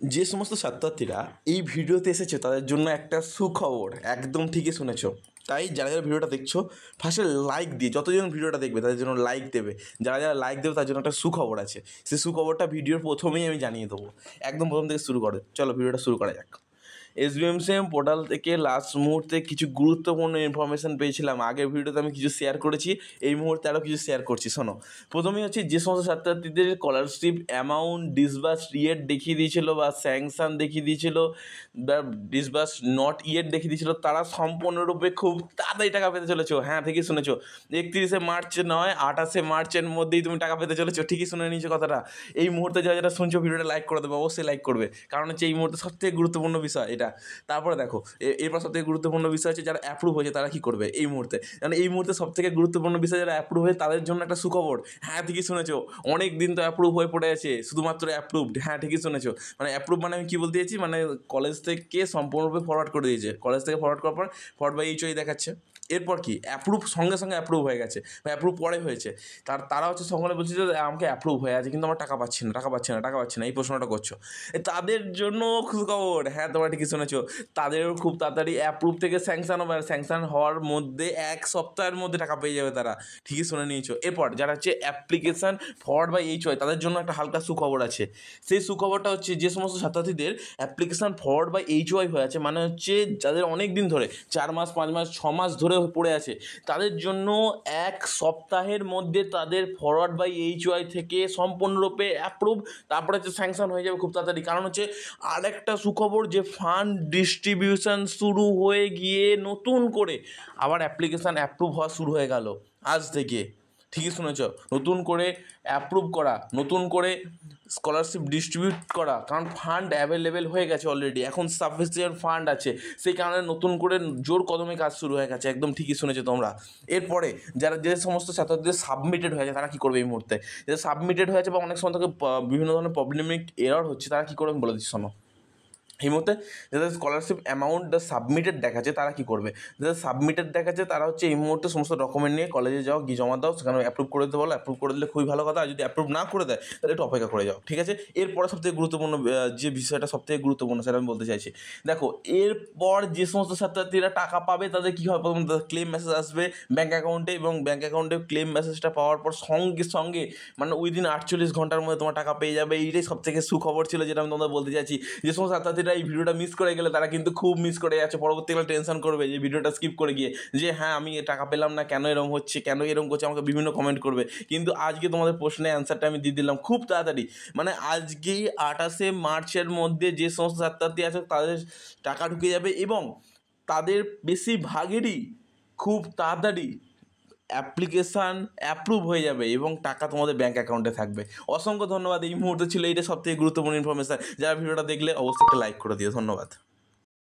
যে সমস্ত ছাত্রছাত্রীরা এই ভিডিওতে এসেছে তাদের জন্য একটা সুখবর, একদম ঠিকই শুনেছো। তাই যারা যারা ভিডিওটা দেখছো ফার্স্টে লাইক দিয়ে, যতজন ভিডিওটা দেখবে তাদের জন্য লাইক দেবে। যারা যারা লাইক দেবে তার জন্য একটা সুখবর আছে, সেই সুখবরটা ভিডিওর প্রথমেই আমি জানিয়ে দেবো। একদম প্রথম থেকে শুরু করে, চলো ভিডিওটা শুরু করা যাক। SBMCM পোর্টাল থেকে লাস্ট মুহূর্তে কিছু গুরুত্বপূর্ণ ইনফরমেশান পেয়েছিলাম। আগের ভিডিওতে আমি কিছু শেয়ার করেছি, এই মুহূর্তে আরও কিছু শেয়ার করছি। শোনো, প্রথমেই হচ্ছে যে সমস্ত ছাত্রছাত্রীদের স্কলারশিপ অ্যামাউন্ট ডিসবার্স ইয়েট দেখিয়ে দিয়েছিলো বা স্যাংশন দেখিয়ে দিয়েছিলো বা ডিসবার্স নট ইয়েট দেখিয়ে দিয়েছিলো, তারা সম্পূর্ণরূপে খুব তাড়াতাড়ি টাকা পেতে চলেছো। হ্যাঁ, ঠিকই শুনেছো, 31শে মার্চ নয়, 28শে মার্চের মধ্যেই তুমি টাকা পেতে চলেছো। ঠিকই শুনে নিয়েছো কথাটা। এই মুহূর্তে যারা যারা শুনছো ভিডিওটা লাইক করে দেবে, অবশ্যই লাইক করবে, কারণ হচ্ছে এই মুহূর্তে সবথেকে গুরুত্বপূর্ণ বিষয় এটা। তারপরে দেখো, এরপর সবথেকে গুরুত্বপূর্ণ বিষয় হচ্ছে যারা অ্যাপ্রুভ হয়েছে তারা কী করবে এই মুহূর্তে। কারণ এই মুহূর্তে সবথেকে গুরুত্বপূর্ণ বিষয় যারা অ্যাপ্রুভ হয়ে তাদের জন্য একটা সুখবর। হ্যাঁ, ঠিকই শুনেছো, অনেক দিন তো অ্যাপ্রুভ হয়ে পড়ে আছে, শুধুমাত্র অ্যাপ্রুভড। হ্যাঁ, ঠিকই শুনেছো, মানে অ্যাপ্রুভ মানে আমি কী বলতে চাইছি, মানে কলেজ থেকে সম্পূর্ণরূপে ফরওয়ার্ড করে দিয়েছে। কলেজ থেকে ফরওয়ার্ড করার পর ফরওয়ার্ড বাই এইচওই দেখাচ্ছে। এরপর কি অ্যাপ্রুভ সঙ্গে সঙ্গে অ্যাপ্রুভ হয়ে গেছে বা অ্যাপ্রুভ পরে হয়েছে। তারা হচ্ছে সকলে বলছে যে আমাকে অ্যাপ্রুভ হয়ে আছে, কিন্তু আমার টাকা পাচ্ছি না, টাকা পাচ্ছি না, টাকা পাচ্ছি না, এই প্রশ্নটা করছো। তাদের জন্য সুখবর। হ্যাঁ, তোমরা ঠিকই শুনেছো, তাদেরও খুব তাড়াতাড়ি অ্যাপ্রুভ থেকে স্যাংশন হবে, আর স্যাংশন হওয়ার মধ্যে 1 সপ্তাহের মধ্যে টাকা পেয়ে যাবে তারা। ঠিকই শুনে নিয়েছো। এরপর যারা হচ্ছে অ্যাপ্লিকেশান ফরওয়ার্ড বাই এইচওয়াই তাদের জন্য একটা হালকা সুখবর আছে। সেই সুখবরটা হচ্ছে যে সমস্ত ছাত্রছাত্রীদের অ্যাপ্লিকেশান ফরওয়ার্ড বাই এইচওয়াই হয়ে আছে, মানে হচ্ছে যাদের অনেক দিন ধরে 4 মাস 5 মাস 6 মাস ধরে পড়ে আছে, তাদের জন্য 1 সপ্তাহের মধ্যে তাদের ফরওয়ার্ড বাই এইচওয়াই থেকে সম্পূর্ণরূপে অ্যাপ্রুভ, তারপরে হচ্ছে স্যাংশন হয়ে যাবে খুব তাড়াতাড়ি। কারণ হচ্ছে আরেকটা সুখবর যে ফান্ড ডিস্ট্রিবিউশন শুরু হয়ে গিয়ে নতুন করে আবার অ্যাপ্লিকেশান অ্যাপ্রুভ হওয়া শুরু হয়ে গেল আজ থেকে। ঠিকই শুনেছ, নতুন করে অ্যাপ্রুভ করা, নতুন করে স্কলারশিপ ডিস্ট্রিবিউট করা, কারণ ফান্ড অ্যাভেলেবেল হয়ে গেছে অলরেডি, এখন সাফিসিয়েন্ট ফান্ড আছে, সেই কারণে নতুন করে জোর কদমে কাজ শুরু হয়ে গেছে। একদম ঠিকই শুনেছো তোমরা। এরপরে যারা যে সমস্ত ছাত্রদের সাবমিটেড হয়েছে তারা কী করবে এই মুহূর্তে, যারা সাবমিটেড হয়েছে বা অনেক সময় থেকে বিভিন্ন ধরনের প্রবলেমিক এরর হচ্ছে, তারা কী করবে আমি বলে দিচ্ছি শোনো। এই মুহূর্তে যাদের স্কলারশিপ অ্যামাউন্ট সাবমিটেড দেখাচ্ছে তারা কী করবে, যাদের সাবমিটেড দেখাচ্ছে তারা হচ্ছে এই মুহূর্তে সমস্ত ডকুমেন্ট নিয়ে কলেজে যাও, গিয়ে জমা দাও, সেখানে অ্যাপ্রুভ করে দিতে বলো। অ্যাপ্রুভ করে দিলে খুবই ভালো কথা, আর যদি অ্যাপ্রুভ না করে দেয় তাহলে একটু অপেক্ষা করে যাও, ঠিক আছে। এরপরে সবথেকে গুরুত্বপূর্ণ যে বিষয়টা সবথেকে গুরুত্বপূর্ণ সেটা আমি বলতে চাইছি। দেখো, এরপর যে সমস্ত ছাত্রছাত্রীরা টাকা পাবে তাদের কী হয়, প্রথম তাদের ক্লেম মেসেজ আসবে ব্যাঙ্ক অ্যাকাউন্টে, এবং ব্যাঙ্ক অ্যাকাউন্টে ক্লেম মেসেজটা পাওয়ার পর সঙ্গে সঙ্গে মানে উইদিন 48 ঘন্টার মধ্যে তোমার টাকা পেয়ে যাবে। এইটাই সবথেকে সুখবর ছিল যেটা আমি তোমাদের বলতে চাইছি। যে সমস্ত ছাত্রছাত্রীরা এই ভিডিওটা মিস করে গেলে তারা কিন্তু খুব মিস করে যাচ্ছে, পরবর্তীকালে টেনশন করবে যে ভিডিওটা স্কিপ করে গিয়ে, যে হ্যাঁ আমি টাকা পেলাম না, কেন এরকম হচ্ছে, কেন এরকম করছে, আমাকে বিভিন্ন কমেন্ট করবে। কিন্তু আজকে তোমাদের প্রশ্নের অ্যান্সারটা আমি দিয়ে দিলাম খুব তাড়াতাড়ি। মানে আজকেই 28শে মার্চের মধ্যে যে সমস্ত ছাত্রছাত্রী আছে তাদের টাকা ঢুকে যাবে, এবং তাদের বেশিরভাগেরই খুব তাড়াতাড়ি অ্যাপ্লিকেশান অ্যাপ্রুভ হয়ে যাবে এবং টাকা তোমাদের ব্যাঙ্ক অ্যাকাউন্টে থাকবে। অসংখ্য ধন্যবাদ। এই মুহূর্তে ছিল এইটা সবথেকে গুরুত্বপূর্ণ ইনফরমেশান। যারা ভিডিওটা দেখলে অবশ্যই একটা লাইক করে দিও। ধন্যবাদ।